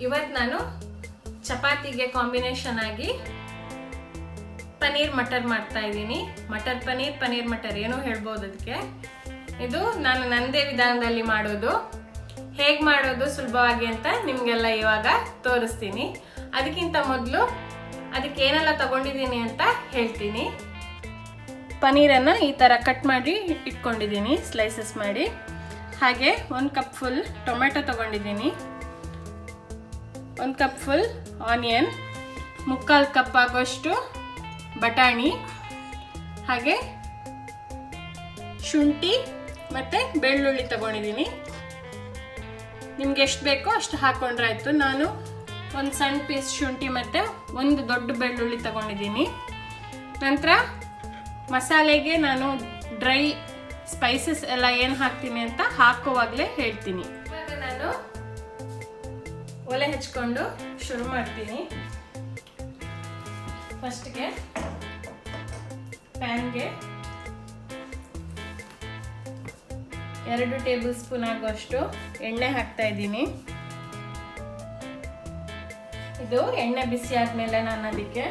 ಇವತ್ತು ನಾನು ಚಪಾತಿಗೆ ಕಾಂಬಿನೇಷನ್ ಆಗಿ ಪನೀರ್ ಮಟರ್ ಮಾಡ್ತಾ ಇದ್ದೀನಿ. ಮಟರ್ ಪನೀರ್, ಪನೀರ್ ಮಟರ್ ಏನೋ ಹೇಳ್ಬೋದು ಅದಕ್ಕೆ. ಇದು ನಾನು ನನ್ನದೇ ವಿಧಾನದಲ್ಲಿ ಮಾಡೋದು. ಹೇಗೆ ಮಾಡೋದು ಸುಲಭವಾಗಿ ಅಂತ ನಿಮಗೆಲ್ಲ ಇವಾಗ ತೋರಿಸ್ತೀನಿ. ಅದಕ್ಕಿಂತ ಮೊದಲು ಅದಕ್ಕೆ ಏನೆಲ್ಲ ತಗೊಂಡಿದ್ದೀನಿ ಅಂತ ಹೇಳ್ತೀನಿ. ಪನೀರನ್ನು ಈ ಥರ ಕಟ್ ಮಾಡಿ ಇಟ್ಕೊಂಡಿದ್ದೀನಿ, ಸ್ಲೈಸಸ್ ಮಾಡಿ. ಹಾಗೆ 1 ಕಪ್ ಫುಲ್ ಟೊಮೆಟೊ ತಗೊಂಡಿದ್ದೀನಿ, 1 ಕಪ್ ಫುಲ್ ಆನಿಯನ್, 3/4 ಕಪ್ ಆಗೋಷ್ಟು ಬಟಾಣಿ, ಹಾಗೆ ಶುಂಠಿ ಮತ್ತು ಬೆಳ್ಳುಳ್ಳಿ ತಗೊಂಡಿದ್ದೀನಿ. ನಿಮ್ಗೆ ಎಷ್ಟು ಬೇಕೋ ಅಷ್ಟು ಹಾಕ್ಕೊಂಡ್ರಾಯ್ತು. ನಾನು ಒಂದು ಸಣ್ಣ ಪೀಸ್ ಶುಂಠಿ ಮತ್ತು ಒಂದು ದೊಡ್ಡ ಬೆಳ್ಳುಳ್ಳಿ ತಗೊಂಡಿದ್ದೀನಿ. ನಂತರ ಮಸಾಲೆಗೆ ನಾನು ಡ್ರೈ ಸ್ಪೈಸಸ್ ಎಲ್ಲ ಏನು ಹಾಕ್ತೀನಿ ಅಂತ ಹಾಕುವಾಗಲೇ ಹೇಳ್ತೀನಿ. ಇವಾಗ ನಾನು ಒಲೆ ಹಚ್ಕೊಂಡು ಶುರು ಮಾಡ್ತೀನಿ. ಫಸ್ಟ್ಗೆ ಪ್ಯಾನ್ಗೆ 2 ಟೇಬಲ್ ಸ್ಪೂನ್ ಆಗುವಷ್ಟು ಎಣ್ಣೆ ಹಾಕ್ತಾ ಇದ್ದೀನಿ. ಇದು ಎಣ್ಣೆ ಬಿಸಿ ಆದಮೇಲೆ ನಾನು ಅದಕ್ಕೆ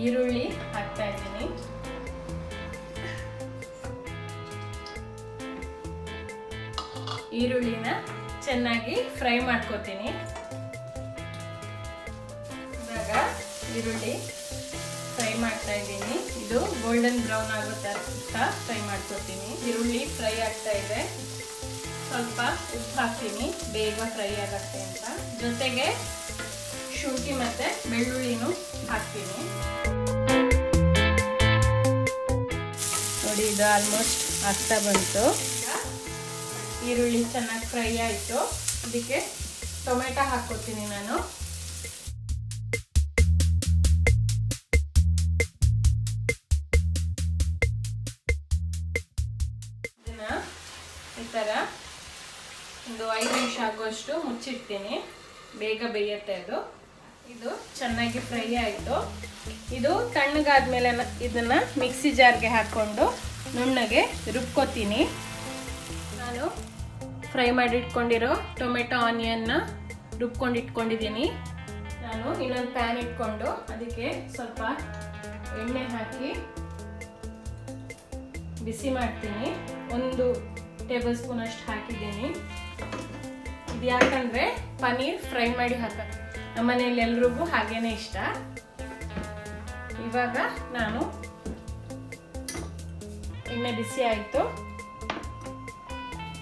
ಈರುಳ್ಳಿ ಹಾಕ್ತಾ ಇದ್ದೀನಿ. ಈರುಳ್ಳಿನ ಚೆನ್ನಾಗಿ ಫ್ರೈ ಮಾಡ್ಕೋತೀನಿ. ಇವಾಗ ಈರುಳ್ಳಿ ಫ್ರೈ ಮಾಡ್ತಾ ಇದ್ದೀನಿ. ಇದು ಗೋಲ್ಡನ್ ಬ್ರೌನ್ ಆಗೋ ಥರ ಫ್ರೈ ಮಾಡ್ಕೋತೀನಿ. ಈರುಳ್ಳಿ ಫ್ರೈ ಆಗ್ತಾ ಇದೆ. ಸ್ವಲ್ಪ ಉಪ್ಪು ಹಾಕ್ತೀನಿ, ಬೇಗ ಫ್ರೈ ಆಗುತ್ತೆ ಅಂತ. ಜೊತೆಗೆ ಶುಂಠಿ ಮತ್ತು ಬೆಳ್ಳುಳ್ಳಿನೂ ಹಾಕ್ತೀನಿ. ನೋಡಿ, ಇದು ಆಲ್ಮೋಸ್ಟ್ ಆಗ್ತಾ ಬಂತು. ಈರುಳ್ಳಿ ಚೆನ್ನಾಗಿ ಫ್ರೈ ಆಯಿತು. ಇದಕ್ಕೆ ಟೊಮೆಟೊ ಹಾಕ್ಕೋತೀನಿ ನಾನು. ಇದನ್ನು ಈ ಥರ ಒಂದು 5 ನಿಮಿಷ ಆಗುವಷ್ಟು ಮುಚ್ಚಿಡ್ತೀನಿ, ಬೇಗ ಬೇಯುತ್ತೆ ಅದು. ಇದು ಚೆನ್ನಾಗಿ ಫ್ರೈ ಆಯಿತು. ಇದು ತಣ್ಣಗಾದ್ಮೇಲೆ ಇದನ್ನು ಮಿಕ್ಸಿ ಜಾರ್ಗೆ ಹಾಕ್ಕೊಂಡು ನುಣ್ಣಗೆ ರುಬ್ಕೋತೀನಿ. ನಾನು ಫ್ರೈ ಮಾಡಿ ಇಟ್ಕೊಂಡಿರೋ ಟೊಮೆಟೊ ಆನಿಯನ್ನ ರುಬ್ಕೊಂಡು ಇಟ್ಕೊಂಡಿದ್ದೀನಿ. ನಾನು ಇನ್ನೊಂದು ಪ್ಯಾನ್ ಇಟ್ಕೊಂಡು ಅದಕ್ಕೆ ಸ್ವಲ್ಪ ಎಣ್ಣೆ ಹಾಕಿ ಬಿಸಿ ಮಾಡ್ತೀನಿ. 1 ಟೇಬಲ್ ಸ್ಪೂನ್ ಅಷ್ಟು ಹಾಕಿದ್ದೀನಿ. ಇದು ಯಾಕಂದರೆ ಪನೀರ್ ಫ್ರೈ ಮಾಡಿ ನಮ್ಮ ಮನೆಯಲ್ಲಿ ಎಲ್ರಿಗೂ ಹಾಗೇನೆ ಇಷ್ಟ. ಇವಾಗ ನಾನು ಎಣ್ಣೆ ಬಿಸಿ ಆಯಿತು.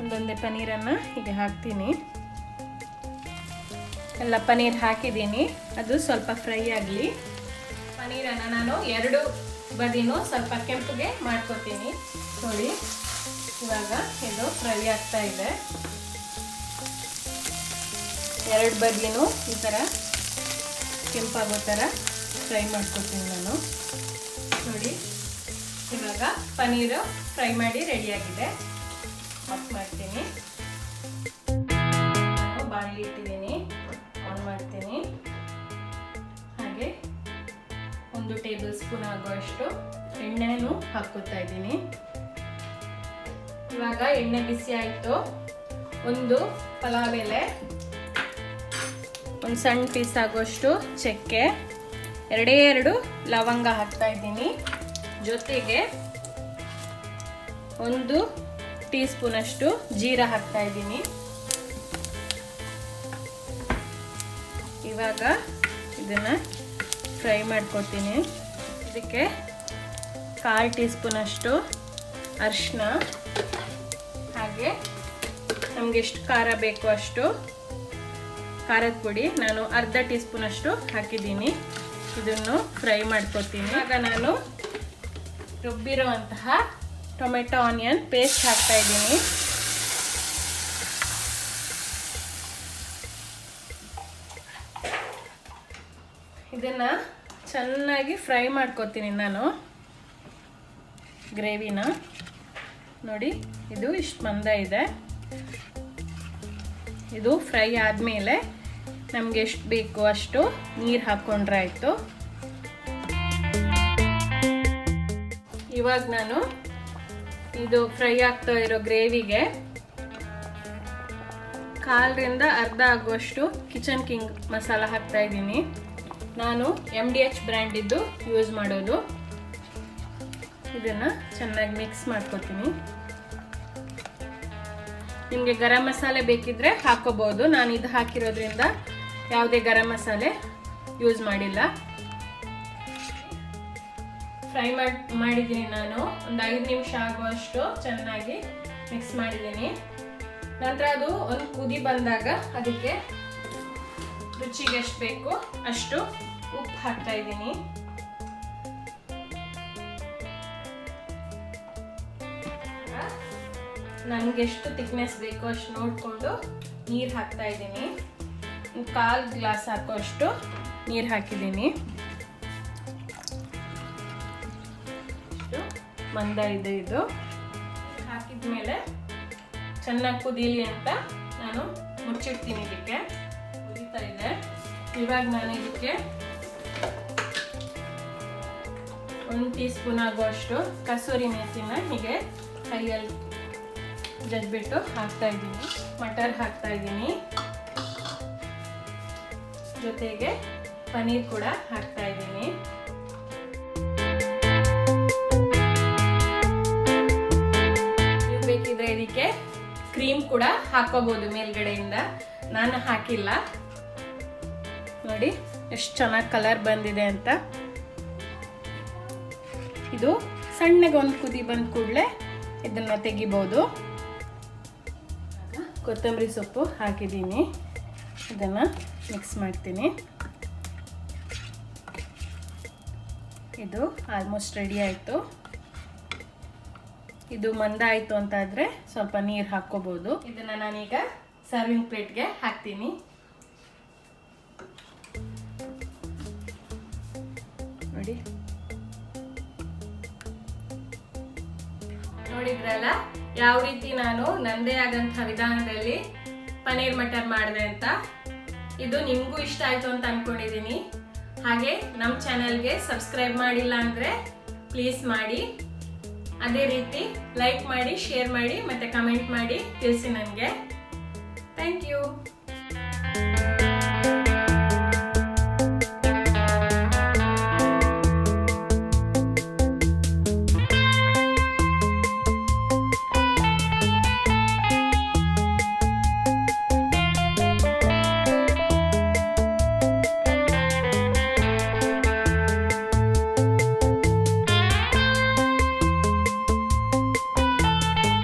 ಒಂದೊಂದೇ ಪನೀರನ್ನು ಹೀಗೆ ಹಾಕ್ತೀನಿ. ಎಲ್ಲ ಪನೀರ್ ಹಾಕಿದ್ದೀನಿ. ಅದು ಸ್ವಲ್ಪ ಫ್ರೈ ಆಗಲಿ. ಪನೀರನ್ನು ನಾನು 2 ಬದಿನೂ ಸ್ವಲ್ಪ ಕೆಂಪುಗೆ ಮಾಡ್ಕೋತೀನಿ. ನೋಡಿ, ಇವಾಗ ಇದು ಫ್ರೈ ಆಗ್ತಾ ಇದೆ. 2 ಬದಿನೂ ಈ ಥರ ಕೆಂಪಾಗೋ ಥರ ಫ್ರೈ ಮಾಡ್ಕೊತೀನಿ ನಾನು. ನೋಡಿ, ಇವಾಗ ಪನೀರು ಫ್ರೈ ಮಾಡಿ ರೆಡಿಯಾಗಿದೆ. ಆಫ್ ಮಾಡ್ತೀನಿ. ಬಾಣಲಿ ಇಟ್ಟಿದ್ದೀನಿ, ಆನ್ ಮಾಡ್ತೀನಿ. ಹಾಗೆ 1 ಟೇಬಲ್ ಸ್ಪೂನ್ ಆಗುವಷ್ಟು ಎಣ್ಣೆನೂ ಹಾಕ್ಕೋತಾ ಇದ್ದೀನಿ. ಇವಾಗ ಎಣ್ಣೆ ಬಿಸಿ ಆಯಿತು. 1 ಪಲಾವ್ ಎಲೆ, 1 ಸಣ್ಣ ಪೀಸ್ ಆಗುವಷ್ಟು ಚಕ್ಕೆ, 2 ಲವಂಗ ಹಾಕ್ತಾ ಇದ್ದೀನಿ. ಜೊತೆಗೆ 1 ಟೀ ಸ್ಪೂನ್ ಅಷ್ಟು ಜೀರಾ ಹಾಕ್ತಾ ಇದ್ದೀನಿ. ಇವಾಗ ಇದನ್ನು ಫ್ರೈ ಮಾಡ್ಕೊತೀನಿ. ಇದಕ್ಕೆ 1/4 ಟೀ ಸ್ಪೂನ್ ಅಷ್ಟು ಅರಿಶಿನ, ಹಾಗೆ ನಮಗೆ ಎಷ್ಟು ಖಾರ ಬೇಕು ಅಷ್ಟು ಖಾರದ ಪುಡಿ ನಾನು 1/2 ಟೀ ಸ್ಪೂನ್ ಅಷ್ಟು ಹಾಕಿದ್ದೀನಿ. ಇದನ್ನು ಫ್ರೈ ಮಾಡ್ಕೊತೀನಿ. ಇವಾಗ ನಾನು ರುಬ್ಬಿರುವಂತಹ ಟೊಮೆಟೊ ಆನಿಯನ್ ಪೇಸ್ಟ್ ಹಾಕ್ತಾ ಇದ್ದೀನಿ. ಇದನ್ನು ಚೆನ್ನಾಗಿ ಫ್ರೈ ಮಾಡ್ಕೊತೀನಿ ನಾನು ಗ್ರೇವಿನ. ನೋಡಿ, ಇದು ಇಷ್ಟು ಮಂದ ಇದೆ. ಇದು ಫ್ರೈ ಆದಮೇಲೆ ನಮಗೆ ಎಷ್ಟು ಬೇಕು ಅಷ್ಟು ನೀರು ಹಾಕ್ಕೊಂಡ್ರೆ ಆಯಿತು. ಇವಾಗ ನಾನು ಇದು ಫ್ರೈ ಆಗ್ತಾ ಇರೋ ಗ್ರೇವಿಗೆ ಕಾಲರಿಂದ ಅರ್ಧ ಆಗುವಷ್ಟು ಕಿಚನ್ ಕಿಂಗ್ ಮಸಾಲ ಹಾಕ್ತಾ ಇದ್ದೀನಿ. ನಾನು MDH ಬ್ರ್ಯಾಂಡಿದ್ದು ಯೂಸ್ ಮಾಡೋದು. ಇದನ್ನು ಚೆನ್ನಾಗಿ ಮಿಕ್ಸ್ ಮಾಡ್ಕೊತೀನಿ. ನಿಮಗೆ ಗರಂ ಮಸಾಲೆ ಬೇಕಿದ್ರೆ ಹಾಕೋಬಹುದು. ನಾನು ಇದು ಹಾಕಿರೋದ್ರಿಂದ ಯಾವುದೇ ಗರಂ ಮಸಾಲೆ ಯೂಸ್ ಮಾಡಿಲ್ಲ. ಫ್ರೈ ಮಾಡಿದ್ದೀನಿ ನಾನು. ಒಂದು 5 ನಿಮಿಷ ಆಗುವಷ್ಟು ಚೆನ್ನಾಗಿ ಮಿಕ್ಸ್ ಮಾಡಿದ್ದೀನಿ. ನಂತರ ಅದು ಒಂದು ಕುದಿ ಬಂದಾಗ ಅದಕ್ಕೆ ರುಚಿಗೆ ಎಷ್ಟು ಬೇಕು ಅಷ್ಟು ಉಪ್ಪು ಹಾಕ್ತಾ ಇದ್ದೀನಿ. ನನಗೆ ಎಷ್ಟು ಥಿಕ್ನೆಸ್ ಬೇಕೋ ಅಷ್ಟು ನೋಡಿಕೊಂಡು ನೀರು ಹಾಕ್ತಾ ಇದ್ದೀನಿ. 1/4 ಗ್ಲಾಸ್ ಹಾಕೋಷ್ಟು ನೀರು ಹಾಕಿದ್ದೀನಿ. ಮಂದ ಇದೆ ಇದು. ಹಾಕಿದ್ಮೇಲೆ ಚೆನ್ನಾಗಿ ಕುದೀಲಿ ಅಂತ ನಾನು ಮುಚ್ಚಿಡ್ತೀನಿ. ಇದಕ್ಕೆ ಕುದೀತಾ ಇದೆ. ಇವಾಗ ನಾನು ಇದಕ್ಕೆ 1 ಟೀ ಸ್ಪೂನ್ ಆಗುವಷ್ಟು ಕಸೂರಿ ಮೇಥಿನ ಹೀಗೆ ಕೈಯಲ್ಲಿ ಜಜ್ಬಿಟ್ಟು ಹಾಕ್ತಾ ಇದ್ದೀನಿ. ಮಟರ್ ಹಾಕ್ತಾ ಇದ್ದೀನಿ. ಜೊತೆಗೆ ಪನೀರ್ ಕೂಡ ಹಾಕ್ತಾ ಇದ್ದೀನಿ. ನೀವು ಬೇಕಿದ್ರೆ ಇದಕ್ಕೆ ಕ್ರೀಮ್ ಕೂಡ ಹಾಕೋಬಹುದು ಮೇಲ್ಗಡೆಯಿಂದ. ನಾನು ಹಾಕಿಲ್ಲ. ನೋಡಿ ಎಷ್ಟು ಚೆನ್ನಾಗಿ ಕಲರ್ ಬಂದಿದೆ ಅಂತ. ಇದು ಸಣ್ಣಗೆ ಒಂದು ಕುದಿ ಬಂದ ಕೂಡಲೇ ಇದನ್ನ ತೆಗಿಬಹುದು. ಕೊತ್ತಂಬರಿ ಸೊಪ್ಪು ಹಾಕಿದ್ದೀನಿ. ಇದನ್ನು ಮಿಕ್ಸ್ ಮಾಡ್ತೀನಿ. ಇದು ಆಲ್ಮೋಸ್ಟ್ ರೆಡಿ ಆಯಿತು. ಇದು ಮಂದ ಆಯಿತು ಅಂತಾದರೆ ಸ್ವಲ್ಪ ನೀರು ಹಾಕ್ಕೋಬೋದು. ಇದನ್ನು ನಾನೀಗ ಸರ್ವಿಂಗ್ ಪ್ಲೇಟ್ಗೆ ಹಾಕ್ತೀನಿ. ನೋಡಿ ನೋಡಿದ್ರಲ್ಲ ಯಾವ ರೀತಿ ನಾನು ನಂದೇ ಆದಂತಹ ವಿಧಾನದಲ್ಲಿ ಪನೀರ್ ಮಟರ್ ಮಾಡಿದೆ ಅಂತ. ಇದು ನಿಮಗೂ ಇಷ್ಟ ಆಯಿತು ಅಂತ ಅಂದ್ಕೊಂಡಿದ್ದೀನಿ. ಹಾಗೆ ನಮ್ಮ ಚಾನಲ್ಗೆ ಸಬ್ಸ್ಕ್ರೈಬ್ ಮಾಡಿಲ್ಲ ಅಂದರೆ ಪ್ಲೀಸ್ ಮಾಡಿ. ಅದೇ ರೀತಿ ಲೈಕ್ ಮಾಡಿ, ಶೇರ್ ಮಾಡಿ ಮತ್ತು ಕಮೆಂಟ್ ಮಾಡಿ ತಿಳಿಸಿ ನನಗೆ. Thank you.